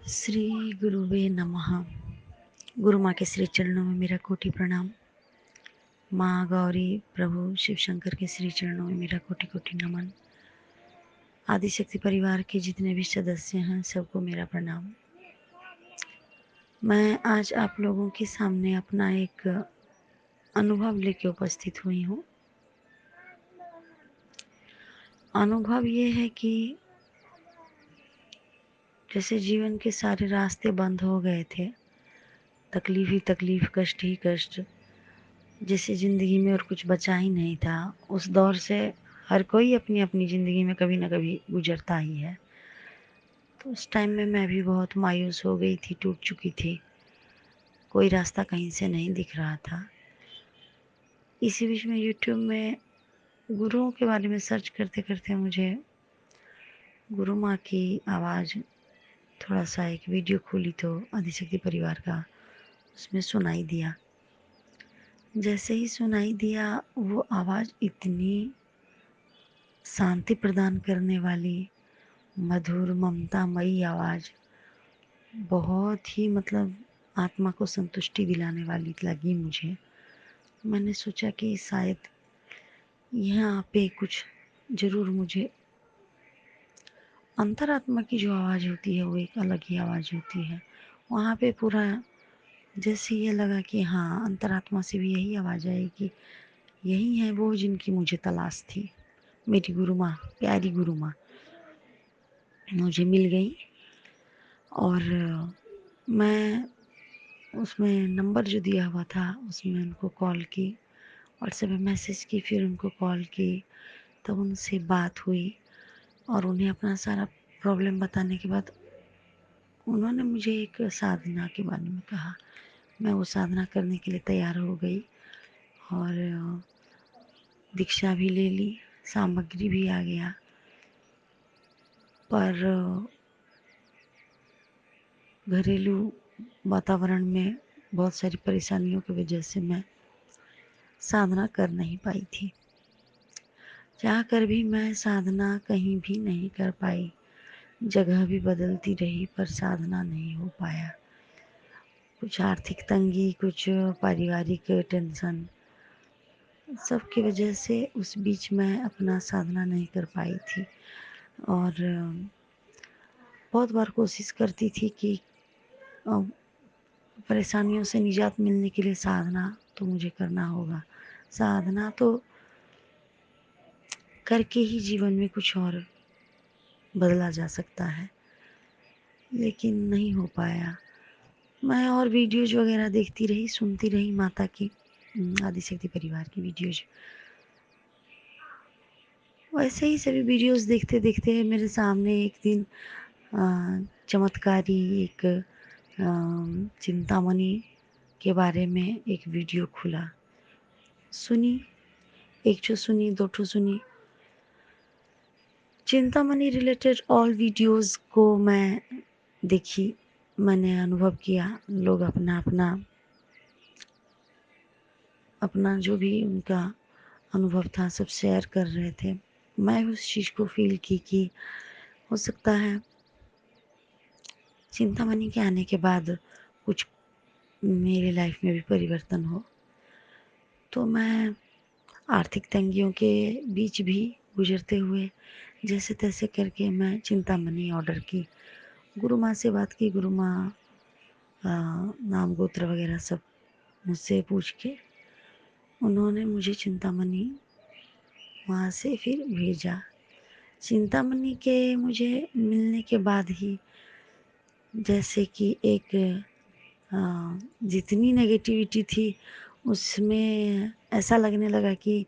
श्री गुरुवे नमः। गुरु माँ के श्री चरणों में मेरा कोटि प्रणाम। माँ गौरी, प्रभु शिव शंकर के श्री चरणों में मेरा कोटि कोटि नमन। आदिशक्ति परिवार के जितने भी सदस्य हैं सबको मेरा प्रणाम। मैं आज आप लोगों के सामने अपना एक अनुभव लेके उपस्थित हुई हूँ। अनुभव ये है कि जैसे जीवन के सारे रास्ते बंद हो गए थे, तकलीफ ही तकलीफ, कष्ट ही कष्ट, जैसे ज़िंदगी में और कुछ बचा ही नहीं था। उस दौर से हर कोई अपनी अपनी ज़िंदगी में कभी ना कभी गुजरता ही है। तो उस टाइम में मैं भी बहुत मायूस हो गई थी, टूट चुकी थी। कोई रास्ता कहीं से नहीं दिख रहा था। इसी बीच में यूट्यूब में गुरुओं के बारे में सर्च करते करते मुझे गुरु माँ की आवाज़, थोड़ा सा एक वीडियो खोली तो आदिशक्ति परिवार का, उसमें सुनाई दिया। जैसे ही सुनाई दिया वो आवाज़ इतनी शांति प्रदान करने वाली, मधुर ममतामयी आवाज़, बहुत ही मतलब आत्मा को संतुष्टि दिलाने वाली लगी मुझे। मैंने सोचा कि शायद यहाँ पे कुछ ज़रूर मुझे, अंतरात्मा की जो आवाज़ होती है वो एक अलग ही आवाज़ होती है। वहाँ पे पूरा जैसे ये लगा कि हाँ, अंतरात्मा से भी यही आवाज़ आएगी, यही है वो जिनकी मुझे तलाश थी। मेरी गुरु माँ, प्यारी गुरु माँ मुझे मिल गई। और मैं उसमें नंबर जो दिया हुआ था उसमें उनको कॉल की, व्हाट्सएप में मैसेज की, फिर उनको कॉल की, तब उनसे बात हुई और उन्हें अपना सारा प्रॉब्लम बताने के बाद उन्होंने मुझे एक साधना के बारे में कहा। मैं वो साधना करने के लिए तैयार हो गई और दीक्षा भी ले ली, सामग्री भी आ गया। पर घरेलू वातावरण में बहुत सारी परेशानियों की वजह से मैं साधना कर नहीं पाई थी। चाहकर भी मैं साधना कहीं भी नहीं कर पाई। जगह भी बदलती रही पर साधना नहीं हो पाया। कुछ आर्थिक तंगी, कुछ पारिवारिक टेंशन, सब की वजह से उस बीच मैं अपना साधना नहीं कर पाई थी। और बहुत बार कोशिश करती थी कि परेशानियों से निजात मिलने के लिए साधना तो मुझे करना होगा। साधना तो करके ही जीवन में कुछ और बदला जा सकता है, लेकिन नहीं हो पाया। मैं और वीडियोज़ वगैरह देखती रही, सुनती रही माता की, आदिशक्ति परिवार की वीडियोज़। वैसे ही सभी वीडियोज़ देखते-देखते मेरे सामने एक दिन चमत्कारी एक चिंतामणि के बारे में एक वीडियो खुला। सुनी, 1 ठो सुनी, 2 ठो सुनी। चिंतामणि रिलेटेड ऑल वीडियोज़ को मैं देखी, मैंने अनुभव किया। लोग अपना जो भी उनका अनुभव था सब शेयर कर रहे थे। मैं उस चीज़ को फ़ील की कि हो सकता है चिंतामणि के आने के बाद कुछ मेरी लाइफ में भी परिवर्तन हो। तो मैं आर्थिक तंगियों के बीच भी गुजरते हुए जैसे तैसे करके मैं चिंतामणि ऑर्डर की। गुरु माँ से बात की, गुरु माँ नाम गोत्र वगैरह सब मुझसे पूछ के उन्होंने मुझे चिंतामणि वहाँ से फिर भेजा। चिंतामणि के मुझे मिलने के बाद ही जैसे कि एक जितनी नेगेटिविटी थी उसमें ऐसा लगने लगा कि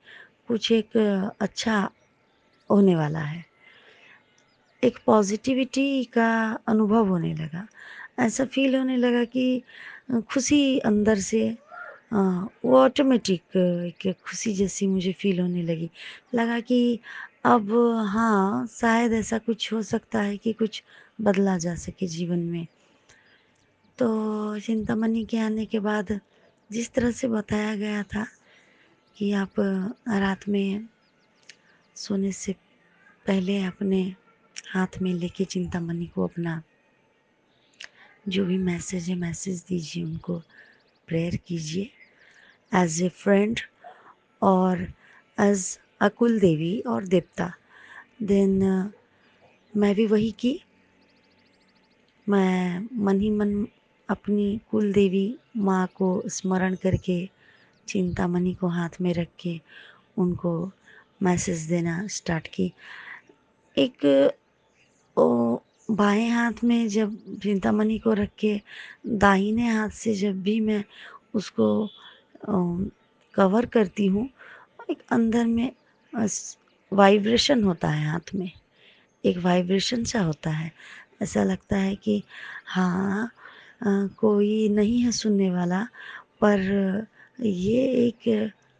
कुछ एक अच्छा होने वाला है। एक पॉजिटिविटी का अनुभव होने लगा। ऐसा फ़ील होने लगा कि खुशी अंदर से वो ऑटोमेटिक एक खुशी जैसी मुझे फ़ील होने लगी। लगा कि अब हाँ, शायद ऐसा कुछ हो सकता है कि कुछ बदला जा सके जीवन में। तो चिंतामणि के आने के बाद जिस तरह से बताया गया था कि आप रात में सोने से पहले अपने हाथ में लेके चिंतामणि को अपना जो भी मैसेज है मैसेज दीजिए उनको, प्रेयर कीजिए एज ए फ्रेंड और एज अ कुल देवी और देवता। देन मैं भी वही की। मैं मन ही मन अपनी कुल देवी माँ को स्मरण करके चिंतामणि को हाथ में रख के उनको मैसेज देना स्टार्ट की। एक बाएं हाथ में जब चिंतामणि को रख के दाहिने हाथ से जब भी मैं उसको कवर करती हूँ, एक अंदर में वाइब्रेशन होता है हाथ में, एक वाइब्रेशन सा होता है। ऐसा लगता है कि हाँ कोई नहीं है सुनने वाला, पर ये एक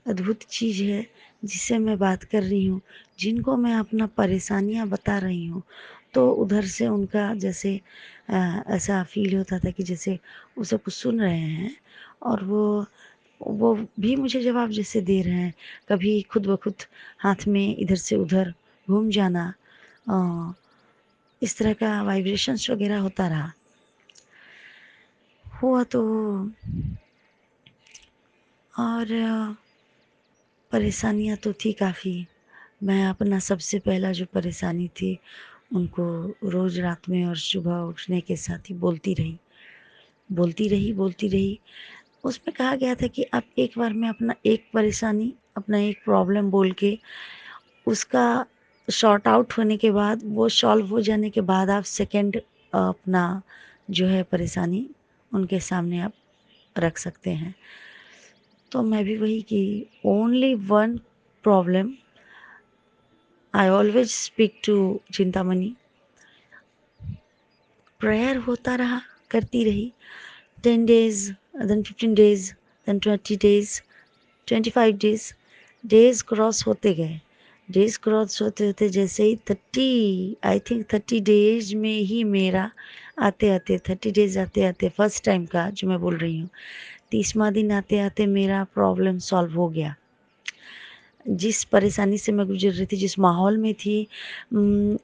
अद्भुत चीज़ है जिससे मैं बात कर रही हूँ, जिनको मैं अपना परेशानियाँ बता रही हूँ। तो उधर से उनका जैसे ऐसा फ़ील होता था कि जैसे वो सब कुछ सुन रहे हैं और वो भी मुझे जवाब जैसे दे रहे हैं। कभी खुद ब खुद हाथ में इधर से उधर घूम जाना, अ, इस तरह का वाइब्रेशंस वगैरह होता रहा। हुआ तो और परेशानियाँ तो थी काफ़ी। मैं अपना सबसे पहला जो परेशानी थी उनको रोज़ रात में और सुबह उठने के साथ ही बोलती रही, बोलती रही, बोलती रही। उसमें कहा गया था कि आप एक बार में अपना एक परेशानी, अपना एक प्रॉब्लम बोल के उसका सॉर्ट आउट होने के बाद, वो सॉल्व हो जाने के बाद आप सेकंड अपना जो है परेशानी उनके सामने आप रख सकते हैं। तो मैं भी वही कि only one problem I always speak to Chintamani. Prayer होता रहा, करती रही। 10 days, then 15 days, then 20 days, 25 days, days cross होते गए। डेज क्रॉस होते होते जैसे ही 30 डेज में ही मेरा आते आते 30 डेज आते आते फर्स्ट टाइम का जो मैं बोल रही हूँ, 30वां दिन आते आते मेरा प्रॉब्लम सॉल्व हो गया। जिस परेशानी से मैं गुजर रही थी, जिस माहौल में थी,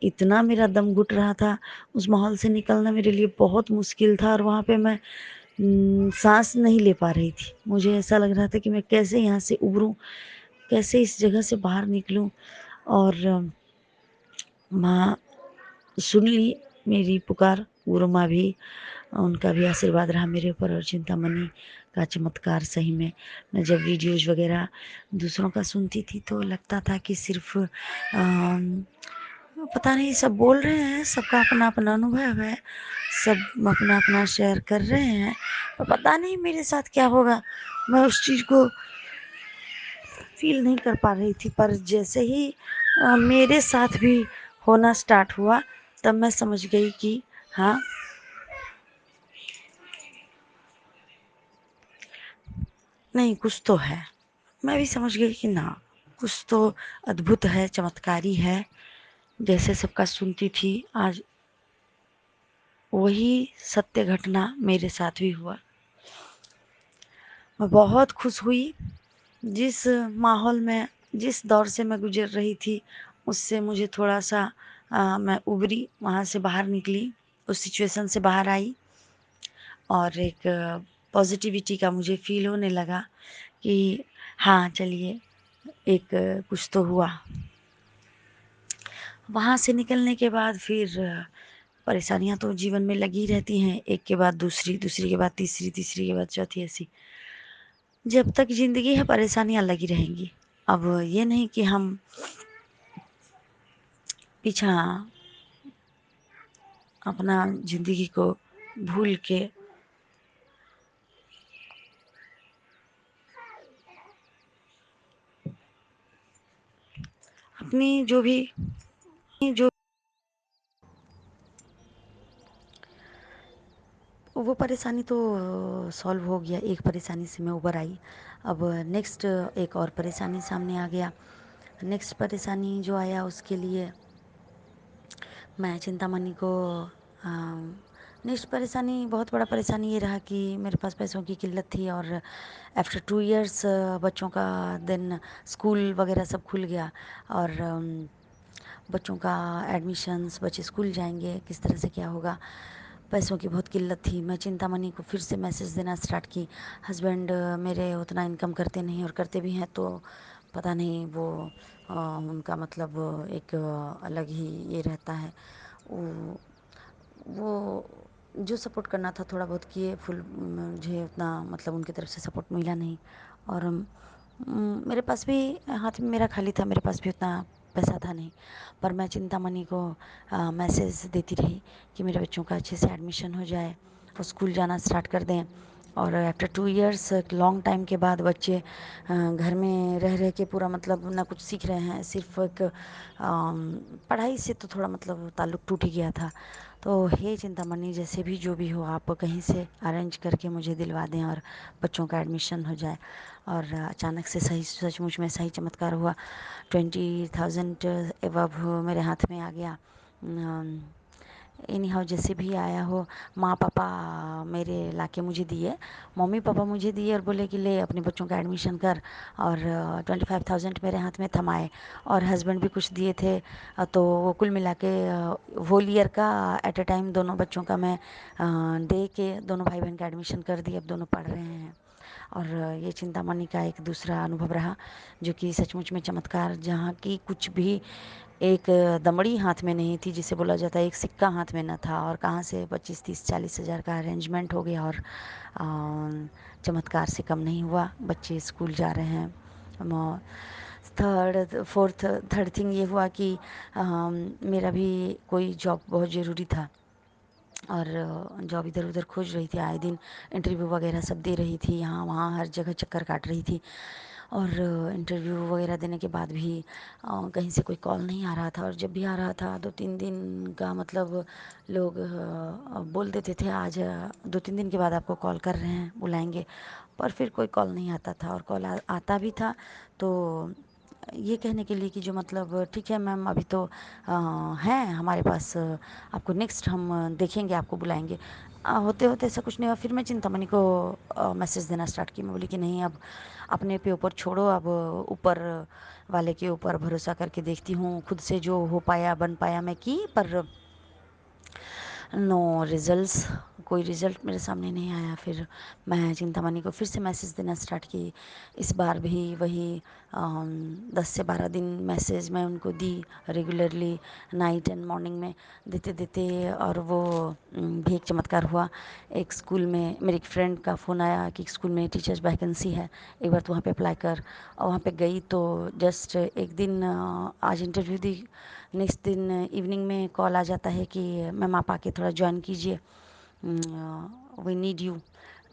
इतना मेरा दम घुट रहा था, उस माहौल से निकलना मेरे लिए बहुत मुश्किल था और वहाँ पे मैं साँस नहीं ले पा रही थी। मुझे ऐसा लग रहा था कि मैं कैसे यहाँ से उभरूँ, कैसे इस जगह से बाहर निकलूँ। और माँ सुन ली मेरी पुकार, गुरु माँ भी, उनका भी आशीर्वाद रहा मेरे ऊपर और चिंतामणि का चमत्कार। सही में मैं जब वीडियोज़ वगैरह दूसरों का सुनती थी तो लगता था कि सिर्फ़ पता नहीं सब बोल रहे हैं, सबका अपना अपना अनुभव है, सब अपना अपना शेयर कर रहे हैं, पर पता नहीं मेरे साथ क्या होगा। मैं उस चीज़ को फ़ील नहीं कर पा रही थी, पर जैसे ही मेरे साथ भी होना स्टार्ट हुआ तब मैं समझ गई कि हाँ, नहीं कुछ तो है। मैं भी समझ गई कि ना, कुछ तो अद्भुत है, चमत्कारी है। जैसे सबका सुनती थी, आज वही सत्य घटना मेरे साथ भी हुआ। मैं बहुत खुश हुई। जिस माहौल में, जिस दौर से मैं गुजर रही थी, उससे मुझे थोड़ा-सा मैं उभरी, वहाँ से बाहर निकली, उस सिचुएशन से बाहर आई और एक पॉज़िटिविटी का मुझे फ़ील होने लगा कि हाँ, चलिए एक कुछ तो हुआ। वहाँ से निकलने के बाद फिर परेशानियाँ तो जीवन में लगी रहती हैं, एक के बाद दूसरी, दूसरी के बाद तीसरी, तीसरी के बाद चौथी, ऐसी। जब तक ज़िंदगी है परेशानियाँ लगी रहेंगी। अब ये नहीं कि हम पीछा अपना ज़िंदगी को भूल के अपनी जो वो परेशानी तो सॉल्व हो गया, एक परेशानी से मैं उबर आई। अब नेक्स्ट एक और परेशानी सामने आ गया। नेक्स्ट परेशानी जो आया उसके लिए मैं चिंतामणि को नेक्स्ट परेशानी, बहुत बड़ा परेशानी ये रहा कि मेरे पास पैसों की किल्लत थी और आफ्टर 2 इयर्स बच्चों का देन स्कूल वगैरह सब खुल गया और बच्चों का एडमिशन्स, बच्चे स्कूल जाएंगे, किस तरह से क्या होगा। पैसों की बहुत किल्लत थी। मैं चिंतामणि को फिर से मैसेज देना स्टार्ट की। हस्बैंड मेरे उतना इनकम करते नहीं, और करते भी हैं तो पता नहीं वो उनका मतलब एक अलग ही ये रहता है। वो जो सपोर्ट करना था थोड़ा बहुत किए, फुल मुझे उतना मतलब उनकी तरफ से सपोर्ट मिला नहीं। और मेरे पास भी हाथ में मेरा खाली था, मेरे पास भी उतना पैसा था नहीं। पर मैं चिंतामणि को मैसेज देती रही कि मेरे बच्चों का अच्छे से एडमिशन हो जाए, वो स्कूल जाना स्टार्ट कर दें। और आफ्टर 2 इयर्स लॉन्ग टाइम के बाद बच्चे घर में रह रह के पूरा मतलब ना कुछ सीख रहे हैं, सिर्फ एक पढ़ाई से तो थोड़ा मतलब ताल्लुक़ टूट ही गया था। तो हे चिंतामणि, जैसे भी जो भी हो आप कहीं से अरेंज करके मुझे दिलवा दें और बच्चों का एडमिशन हो जाए। और अचानक से सही सचमुच में सही चमत्कार हुआ। 20,000 एबव मेरे हाथ में आ गया। एनी हाउ जैसे भी आया हो, माँ पापा मेरे लाके मुझे दिए, मम्मी पापा मुझे दिए और बोले कि ले अपने बच्चों का एडमिशन कर। और 25,000 मेरे हाथ में थमाए, और हस्बैंड भी कुछ दिए थे। तो वो कुल मिला के होल ईयर का एट अ टाइम दोनों बच्चों का मैं दे के दोनों भाई बहन का एडमिशन कर दिए। अब दोनों पढ़ रहे हैं। और ये चिंतामणि का एक दूसरा अनुभव रहा, जो कि सचमुच में चमत्कार, जहाँ की कुछ भी एक दमड़ी हाथ में नहीं थी, जिसे बोला जाता है एक सिक्का हाथ में न था, और कहाँ से 25, 30, 40 हज़ार का अरेंजमेंट हो गया। और चमत्कार से कम नहीं हुआ, बच्चे स्कूल जा रहे हैं। थर्ड थिंग ये हुआ कि मेरा भी कोई जॉब बहुत ज़रूरी था, और जॉब इधर उधर खोज रही थी, आए दिन इंटरव्यू वगैरह सब दे रही थी, यहाँ वहाँ हर जगह चक्कर काट रही थी। और इंटरव्यू वगैरह देने के बाद भी कहीं से कोई कॉल नहीं आ रहा था। और जब भी आ रहा था 2-3 दिन का मतलब लोग बोल देते थे आज 2-3 दिन के बाद आपको कॉल कर रहे हैं, बुलाएंगे। पर फिर कोई कॉल नहीं आता था, और कॉल आता भी था तो ये कहने के लिए कि जो मतलब ठीक है मैम अभी तो हैं हमारे पास, आपको नेक्स्ट हम देखेंगे, आपको बुलाएंगे। होते होते ऐसा कुछ नहीं हुआ। फिर मैं चिंतामणि को मैसेज देना स्टार्ट की। मैं बोली कि नहीं, अब अपने पे ऊपर छोड़ो, अब ऊपर वाले के ऊपर भरोसा करके देखती हूँ। खुद से जो हो पाया बन पाया मैं की, पर नो रिजल्ट्स, कोई रिज़ल्ट मेरे सामने नहीं आया। फिर मैं चिंतामणि को फिर से मैसेज देना स्टार्ट की। इस बार भी वही 10 से 12 दिन मैसेज मैं उनको दी रेगुलरली, नाइट एंड मॉर्निंग में देते देते। और वो भी एक चमत्कार हुआ। एक स्कूल में मेरी एक फ्रेंड का फ़ोन आया कि स्कूल में टीचर्स वैकेंसी है, एक बार तो वहाँ पे अप्लाई कर। और वहाँ पे गई तो जस्ट एक दिन आज इंटरव्यू दी, नेक्स्ट दिन इवनिंग में कॉल आ जाता है कि मैम आप आके थोड़ा ज्वाइन कीजिए, वी नीड यू।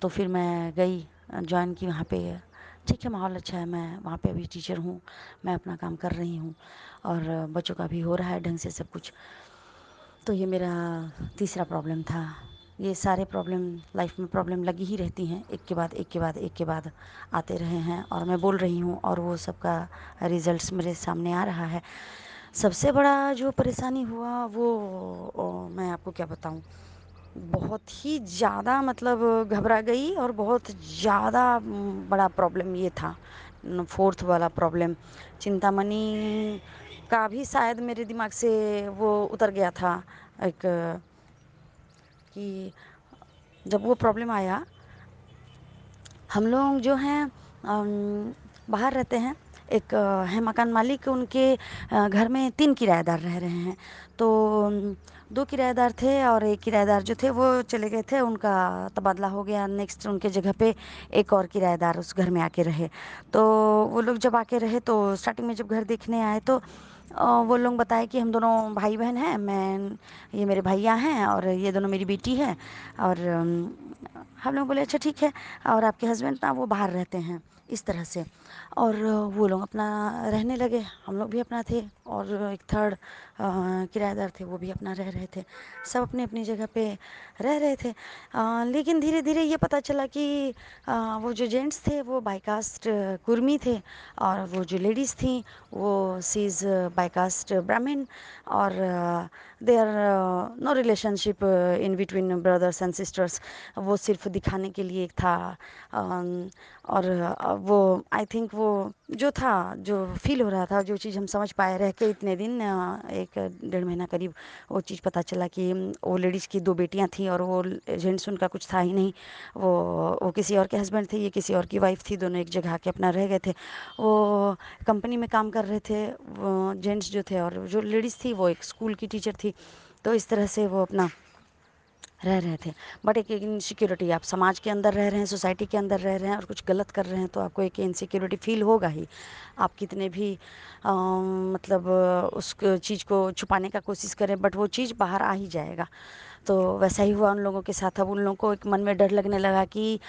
तो फिर मैं गई, ज्वाइन की वहाँ पे। ठीक है, माहौल अच्छा है, मैं वहाँ पे अभी टीचर हूँ, मैं अपना काम कर रही हूँ, और बच्चों का भी हो रहा है ढंग से सब कुछ। तो ये मेरा तीसरा प्रॉब्लम था। ये सारे प्रॉब्लम, लाइफ में प्रॉब्लम लगी ही रहती हैं, एक के बाद एक के बाद एक के बाद आते रहे हैं, और मैं बोल रही हूँ और वो सबका रिजल्ट्स मेरे सामने आ रहा है। सबसे बड़ा जो परेशानी हुआ वो मैं आपको क्या बताऊँ, बहुत ही ज़्यादा मतलब घबरा गई, और बहुत ज़्यादा बड़ा प्रॉब्लम ये था। फोर्थ वाला प्रॉब्लम चिंतामणि का भी शायद मेरे दिमाग से वो उतर गया था, एक कि जब वो प्रॉब्लम आया, हम लोग जो हैं बाहर रहते हैं, एक है मकान मालिक, उनके घर में 3 किराएदार रह रहे हैं। तो 2 किराएदार थे, और एक किराएदार जो थे वो चले गए थे, उनका तबादला हो गया, नेक्स्ट उनके जगह पे एक और किराएदार उस घर में आके रहे। तो वो लोग जब आके रहे तो स्टार्टिंग में जब घर देखने आए तो वो लोग बताए कि हम दोनों भाई बहन हैं, मैं, ये मेरे भैया हैं, और ये दोनों मेरी बेटी है। और हम लोग बोले अच्छा ठीक है, और आपके हस्बैंड ना वो बाहर रहते हैं, इस तरह से। और वो लोग अपना रहने लगे, हम लोग भी अपना थे, और एक थर्ड किराएदार थे वो भी अपना रह रहे थे। सब अपनी अपनी जगह पे रह रहे थे। लेकिन धीरे धीरे ये पता चला कि वो जो जेंट्स थे वो बाई कास्ट कुर्मी थे, और वो जो लेडीज़ थी वो सी इज़ बाई कास्ट ब्राह्मण। और there no relationship in between brothers and sisters, वो सिर्फ दिखाने के लिए एक था। और वो आई थिंक वो जो था, जो फील हो रहा था, जो चीज़ हम समझ पाए रह के इतने दिन, 1 डेढ़ महीना करीब, वो चीज़ पता चला कि वो लेडीज़ की 2 बेटियां थी और वो जेंट्स उनका कुछ था ही नहीं। वो किसी और के हस्बैंड थे, ये किसी और की वाइफ थी, दोनों एक जगह के अपना रह गए थे। वो कंपनी में काम कर रहे थे, वो जेंट्स जो थे, और जो लेडीज़ थी वो एक स्कूल की टीचर थी। तो इस तरह से वो अपना रह रहे थे। बट एक इनसिक्योरिटी, आप समाज के अंदर रह रहे हैं, सोसाइटी के अंदर रह रहे हैं और कुछ गलत कर रहे हैं तो आपको एक इनसिक्योरिटी फील होगा ही। आप कितने भी मतलब उस चीज़ को छुपाने का कोशिश करें, बट वो चीज़ बाहर आ ही जाएगा। तो वैसा ही हुआ उन लोगों के साथ। अब उन लोगों को एक मन में डर लगने लगा कि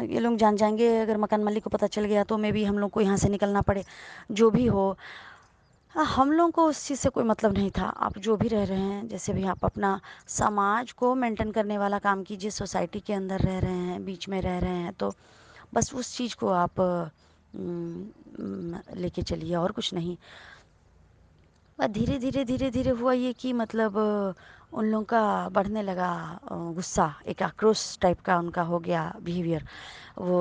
ये लोग जान जाएंगे, अगर मकान मालिक को पता चल गया तो मे भी हम लोग को यहाँ से निकलना पड़े, जो भी हो। हाँ, हम लोगों को उस चीज़ से कोई मतलब नहीं था। आप जो भी रह रहे हैं, जैसे भी आप अपना समाज को मेंटेन करने वाला काम कीजिए, सोसाइटी के अंदर रह रहे हैं, बीच में रह रहे हैं, तो बस उस चीज़ को आप लेके चलिए, और कुछ नहीं। और धीरे धीरे धीरे धीरे हुआ ये कि मतलब उन लोगों का बढ़ने लगा गुस्सा, एक आक्रोश टाइप का उनका हो गया बिहेवियर। वो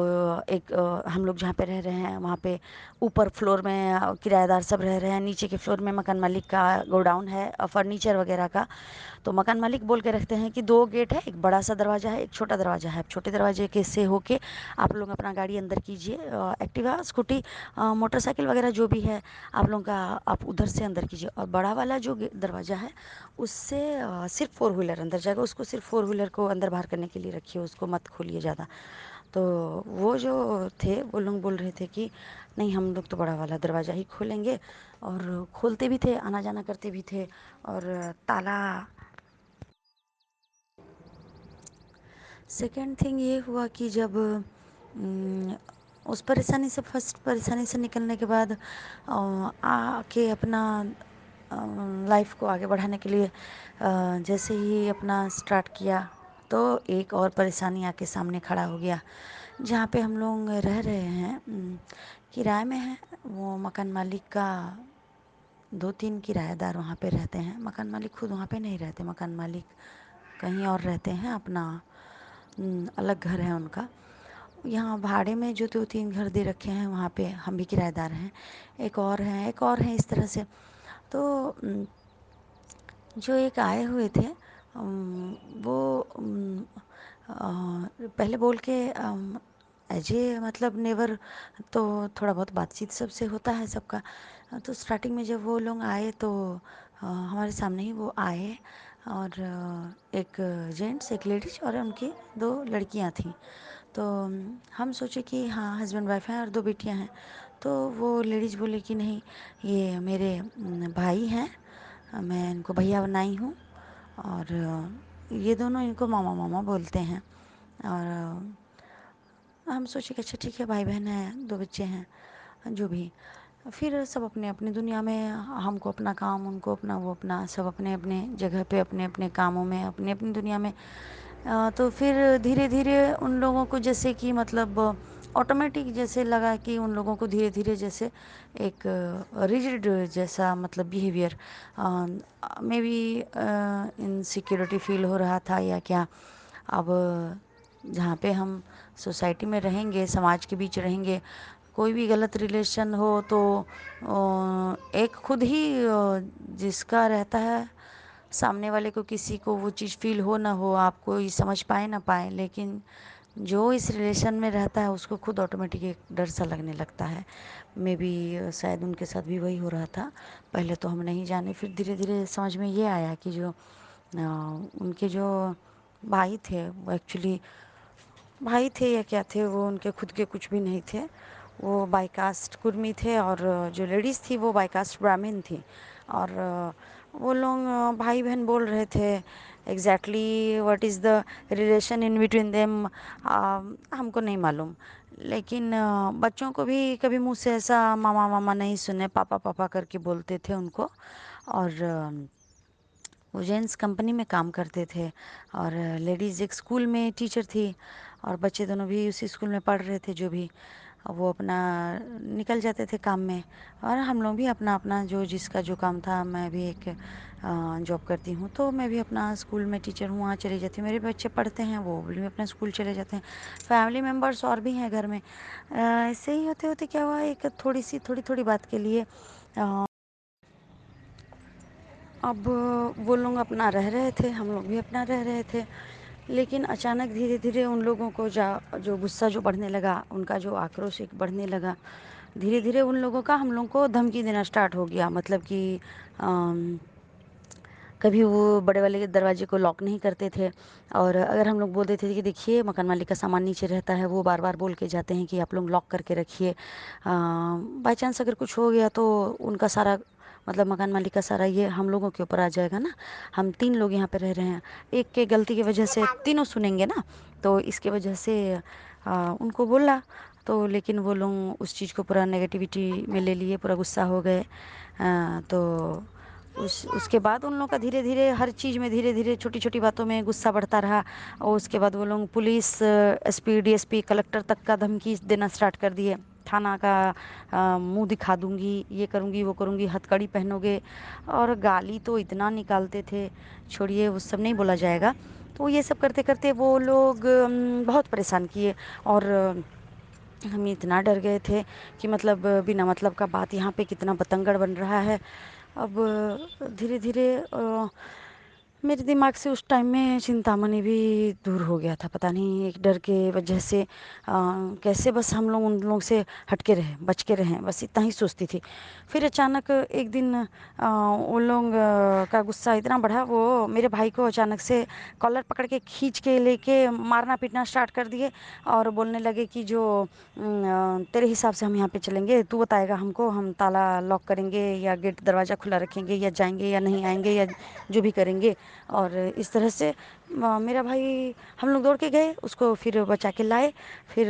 एक हम लोग जहाँ पे रह रहे हैं वहाँ पे ऊपर फ्लोर में किराएदार सब रह रहे हैं, नीचे के फ्लोर में मकान मालिक का गोडाउन है फर्नीचर वगैरह का। तो मकान मालिक बोल के रखते हैं कि 2 गेट है, एक बड़ा सा दरवाज़ा है, एक छोटा दरवाज़ा है। छोटे दरवाजे के से होके आप लोग अपना गाड़ी अंदर कीजिए, एक्टिवा, स्कूटी, मोटरसाइकिल वगैरह जो भी है आप लोगों का, आप उधर से अंदर कीजिए। और बड़ा वाला जो दरवाज़ा है उससे सिर्फ 4 व्हीलर अंदर जाएगा, उसको सिर्फ 4 व्हीलर को अंदर बाहर करने के लिए रखिए, उसको मत खोलिए ज़्यादा। तो वो जो थे वो लोग बोल रहे थे कि नहीं, हम लोग तो बड़ा वाला दरवाज़ा ही खोलेंगे, और खोलते भी थे, आना जाना करते भी थे। और ताला, सेकेंड थिंग ये हुआ कि जब उस परेशानी से, फर्स्ट परेशानी से निकलने के बाद आके अपना लाइफ को आगे बढ़ाने के लिए जैसे ही अपना स्टार्ट किया, तो एक और परेशानी आके सामने खड़ा हो गया। जहाँ पे हम लोग रह रहे हैं, किराए में है, वो मकान मालिक का 2-3 किराएदार वहाँ पे रहते हैं। मकान मालिक खुद वहाँ पे नहीं रहते, मकान मालिक कहीं और रहते हैं, अपना अलग घर है उनका। यहाँ भाड़े में जो 2-3 घर दे रखे हैं वहाँ पे हम भी किराएदार हैं, एक और हैं, एक और हैं, इस तरह से। तो जो एक आए हुए थे वो पहले बोल के एज ए मतलब नेवर, तो थोड़ा बहुत बातचीत सबसे होता है सबका। तो स्टार्टिंग में जब वो लोग आए तो हमारे सामने ही वो आए, और एक जेंट्स, एक लेडीज और उनकी 2 लड़कियां थी। तो हम सोचे कि हाँ, हस्बैंड वाइफ हैं और 2 बेटियां हैं। तो वो लेडीज़ बोले कि नहीं, ये मेरे भाई हैं, मैं इनको भैया बनाई हूँ, और ये दोनों इनको मामा मामा बोलते हैं। और हम सोचे कि अच्छा ठीक है, भाई बहन हैं, 2 बच्चे हैं, जो भी। फिर सब अपने अपनी दुनिया में, हमको अपना काम, उनको अपना, वो अपना, सब अपने अपने जगह पे, अपने अपने कामों में, अपनी अपनी दुनिया में। तो फिर धीरे धीरे उन लोगों को जैसे कि मतलब ऑटोमेटिक जैसे लगा कि उन लोगों को धीरे धीरे जैसे एक रिजिड जैसा मतलब behaviour, may be insecurity feel हो रहा था या क्या। अब जहाँ पे हम सोसाइटी में रहेंगे, समाज के बीच रहेंगे, कोई भी गलत रिलेशन हो तो एक खुद ही जिसका रहता है, सामने वाले को, किसी को वो चीज़ फील हो ना हो, आप कोई समझ पाए ना पाए, लेकिन जो इस रिलेशन में रहता है उसको खुद ऑटोमेटिक एक डर सा लगने लगता है। मे बी शायद उनके साथ भी वही हो रहा था। पहले तो हम नहीं जाने, फिर धीरे धीरे समझ में ये आया कि जो उनके जो भाई थे, वो एक्चुअली भाई थे या क्या थे, वो उनके खुद के कुछ भी नहीं थे। वो बाईकास्ट कुर्मी थे, और जो लेडीज़ थी वो बाईकास्ट ब्राह्मण थी। और वो लोग भाई बहन बोल रहे थे, exactly what is the relation in between them हमको नहीं मालूम। लेकिन बच्चों को भी कभी मुंह से ऐसा मामा मामा नहीं सुने, पापा पापा करके बोलते थे उनको। और वो जेंट्स कंपनी में काम करते थे, और लेडीज़ एक स्कूल में टीचर थी, और बच्चे दोनों भी उसी स्कूल में पढ़ रहे थे, जो भी। वो अपना निकल जाते थे काम में, और हम लोग भी अपना अपना जो जिसका जो काम था, मैं भी एक जॉब करती हूँ, तो मैं भी अपना स्कूल में टीचर हूँ, वहाँ चली जाती हूँ, मेरे बच्चे पढ़ते हैं, वो भी अपना स्कूल चले जाते हैं। फैमिली मेम्बर्स और भी हैं घर में। ऐसे ही होते होते क्या हुआ, एक थोड़ी थोड़ी बात के लिए अब वो लोग अपना रह रहे थे, हम लोग भी अपना रह रहे थे, लेकिन अचानक धीरे धीरे उन लोगों को जो गुस्सा जो बढ़ने लगा, उनका जो आक्रोश एक बढ़ने लगा, धीरे धीरे उन लोगों का हम लोग को धमकी देना स्टार्ट हो गया। मतलब कि कभी वो बड़े वाले के दरवाजे को लॉक नहीं करते थे, और अगर हम लोग बोल देते थे कि देखिए मकान मालिक का सामान नीचे रहता है, वो बार बार बोल के जाते हैं कि आप लोग लॉक करके रखिए। बाई चांस अगर कुछ हो गया तो उनका सारा, मतलब मकान मालिक का सारा ये हम लोगों के ऊपर आ जाएगा ना। हम 3 लोग यहाँ पे रह रहे हैं, एक के गलती की वजह से तीनों सुनेंगे ना, तो इसके वजह से उनको बोला। तो लेकिन वो लोग उस चीज़ को पूरा नेगेटिविटी में ले लिए, पूरा गुस्सा हो गए। तो उसके बाद उन लोगों का धीरे धीरे हर चीज़ में, धीरे धीरे छोटी छोटी बातों में गुस्सा बढ़ता रहा, और उसके बाद वो लोग पुलिस, एसपी, डीएसपी, कलेक्टर तक का धमकी देना स्टार्ट कर दिए। थाना का मुंह दिखा दूंगी, ये करूंगी, वो करूंगी, हथकड़ी पहनोगे, और गाली तो इतना निकालते थे, छोड़िए वो सब नहीं बोला जाएगा। तो ये सब करते करते वो लोग बहुत परेशान किए, और हम इतना डर गए थे कि मतलब बिना मतलब का बात यहाँ पे कितना बतंगड़ बन रहा है। अब धीरे धीरे मेरे दिमाग से उस टाइम में चिंतामणि भी दूर हो गया था, पता नहीं एक डर के वजह से कैसे बस हम लोग उन लोगों से हटके रहे, बच के रहें, बस इतना ही सोचती थी। फिर अचानक एक दिन उन लोग का गुस्सा इतना बढ़ा, वो मेरे भाई को अचानक से कॉलर पकड़ के खींच के लेके मारना पीटना स्टार्ट कर दिए, और बोलने लगे कि जो तेरे हिसाब से हम यहाँ पे चलेंगे, तू बताएगा हमको, हम ताला लॉक करेंगे या गेट दरवाज़ा खुला रखेंगे, या जाएंगे या नहीं आएंगे, या जो भी करेंगे। और इस तरह से मेरा भाई, हम लोग दौड़ के गए, उसको फिर बचा के लाए। फिर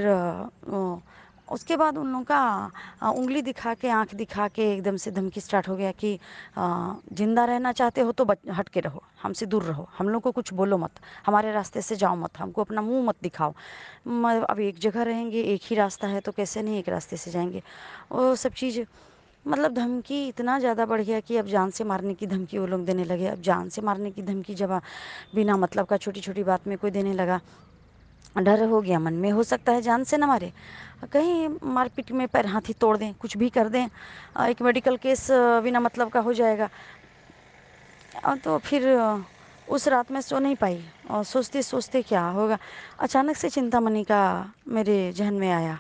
उसके बाद उन लोगों का उंगली दिखा के, आंख दिखा के एकदम से धमकी स्टार्ट हो गया कि जिंदा रहना चाहते हो तो हट के रहो, हमसे दूर रहो, हम लोग को कुछ बोलो मत, हमारे रास्ते से जाओ मत, हमको अपना मुंह मत दिखाओ। अब एक जगह रहेंगे, एक ही रास्ता है, तो कैसे नहीं एक रास्ते से जाएंगे। वो सब चीज़, मतलब धमकी इतना ज़्यादा बढ़ गया कि अब जान से मारने की धमकी वो लोग देने लगे। अब जान से मारने की धमकी जब बिना मतलब का छोटी छोटी बात में कोई देने लगा, डर हो गया मन में, हो सकता है जान से न मारे, कहीं मारपीट में पैर हाथ ही तोड़ दें, कुछ भी कर दें, एक मेडिकल केस बिना मतलब का हो जाएगा। तो फिर उस रात मैं सो नहीं पाई, और सोचते सोचते क्या होगा, अचानक से चिंतामणि का मेरे जहन में आया।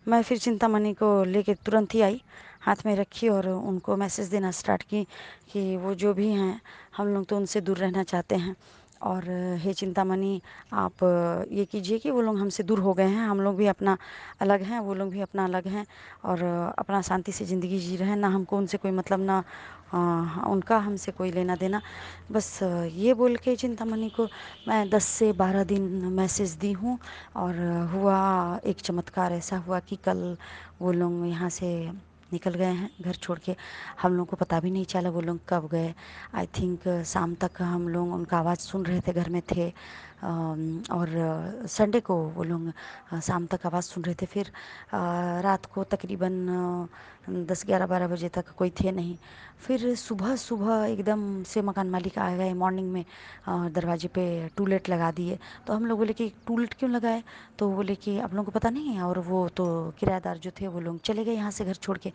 मैं फिर चिंतामणि को लेके तुरंत ही आई, हाथ में रखी, और उनको मैसेज देना स्टार्ट की कि वो जो भी हैं, हम लोग तो उनसे दूर रहना चाहते हैं, और हे चिंतामणि, आप ये कीजिए कि वो लोग हमसे दूर हो गए हैं, हम लोग भी अपना अलग हैं, वो लोग भी अपना अलग हैं, और अपना शांति से ज़िंदगी जी रहे हैं, ना हमको उनसे कोई मतलब, ना उनका हमसे कोई लेना देना। बस ये बोल के चिंतामणि को मैं 10 से 12 दिन मैसेज दी हूँ। और हुआ एक चमत्कार, ऐसा हुआ कि कल वो लोग यहाँ से निकल गए हैं घर छोड़ के, हम लोग को पता भी नहीं चला वो लोग कब गए। आई थिंक शाम तक हम लोग उनका आवाज़ सुन रहे थे, घर में थे। और संडे को वो लोग शाम तक आवाज़ सुन रहे थे। फिर रात को तकरीबन 10, 11, 12 बजे तक कोई थे नहीं। फिर सुबह सुबह एकदम से मकान मालिक आ गए मॉर्निंग में, दरवाजे पे टूलेट लगा दिए। तो हम लोग बोले कि टूलेट क्यों लगाए, तो बोले कि आप लोगों को पता नहीं है, और वो तो किराएदार जो थे वो लोग चले गए यहाँ से घर छोड़ के।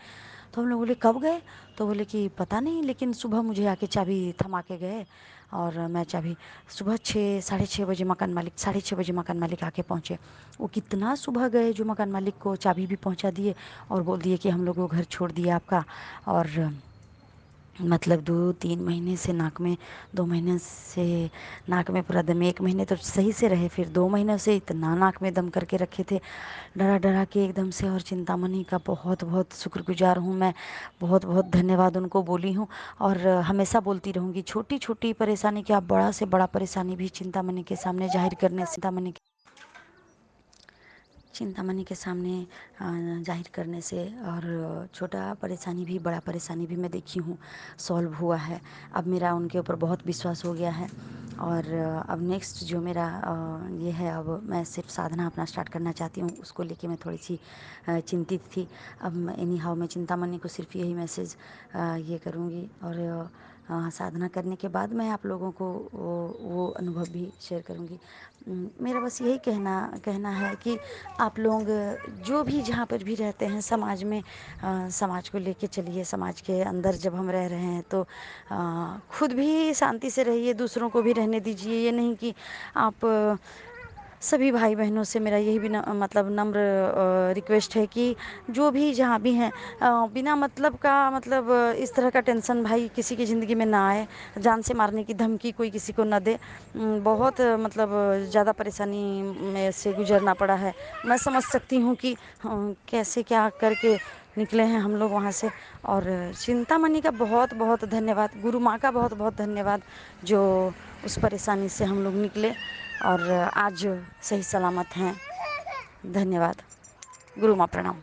तो हम लोग बोले कब गए, तो बोले कि पता नहीं, लेकिन सुबह मुझे आके चाबी थमा के गए, और मैं चाबी सुबह 6, 6:30 बजे मकान मालिक 6:30 बजे मकान मालिक आके पहुँचे। वो कितना सुबह गए जो मकान मालिक को चाबी भी पहुँचा दिए, और बोल दिए कि हम लोग को घर छोड़ दिया आपका। और मतलब 2, 3 महीने से नाक में, 2 महीने से नाक में पूरा दम, 1 महीने तो सही से रहे, फिर 2 महीने से इतना नाक में दम करके रखे थे, डरा डरा के एकदम से। और चिंतामणि का बहुत बहुत शुक्रगुजार हूँ मैं, बहुत बहुत धन्यवाद उनको बोली हूँ, और हमेशा बोलती रहूँगी। छोटी छोटी परेशानी क्या, बड़ा से बड़ा परेशानी भी चिंतामणि के सामने जाहिर करने से, चिंतामणि के सामने जाहिर करने से, और छोटा परेशानी भी बड़ा परेशानी भी मैं देखी हूँ सॉल्व हुआ है। अब मेरा उनके ऊपर बहुत विश्वास हो गया है, और अब नेक्स्ट जो मेरा ये है, अब मैं सिर्फ साधना अपना स्टार्ट करना चाहती हूँ, उसको लेके मैं थोड़ी सी चिंतित थी। अब एनी हाउ मैं चिंतामणि को सिर्फ यही मैसेज ये करूँगी, और साधना करने के बाद मैं आप लोगों को वो अनुभव भी शेयर करूँगी। मेरा बस यही कहना है कि आप लोग जो भी जहाँ पर भी रहते हैं समाज में, समाज को लेके चलिए। समाज के अंदर जब हम रह रहे हैं तो खुद भी शांति से रहिए, दूसरों को भी रहने दीजिए। ये नहीं कि आप सभी भाई बहनों से मेरा यही भी मतलब नम्र रिक्वेस्ट है कि जो भी जहाँ भी हैं, बिना मतलब का, मतलब इस तरह का टेंशन भाई किसी की ज़िंदगी में ना आए। जान से मारने की धमकी कोई किसी को ना दे। बहुत मतलब ज़्यादा परेशानी में से गुजरना पड़ा है। मैं समझ सकती हूँ कि कैसे क्या करके निकले हैं हम लोग वहाँ से। और चिंतामणि का बहुत बहुत धन्यवाद, गुरु माँ का बहुत बहुत धन्यवाद, जो उस परेशानी से हम लोग निकले और आज सही सलामत हैं। धन्यवाद। गुरु माँ प्रणाम।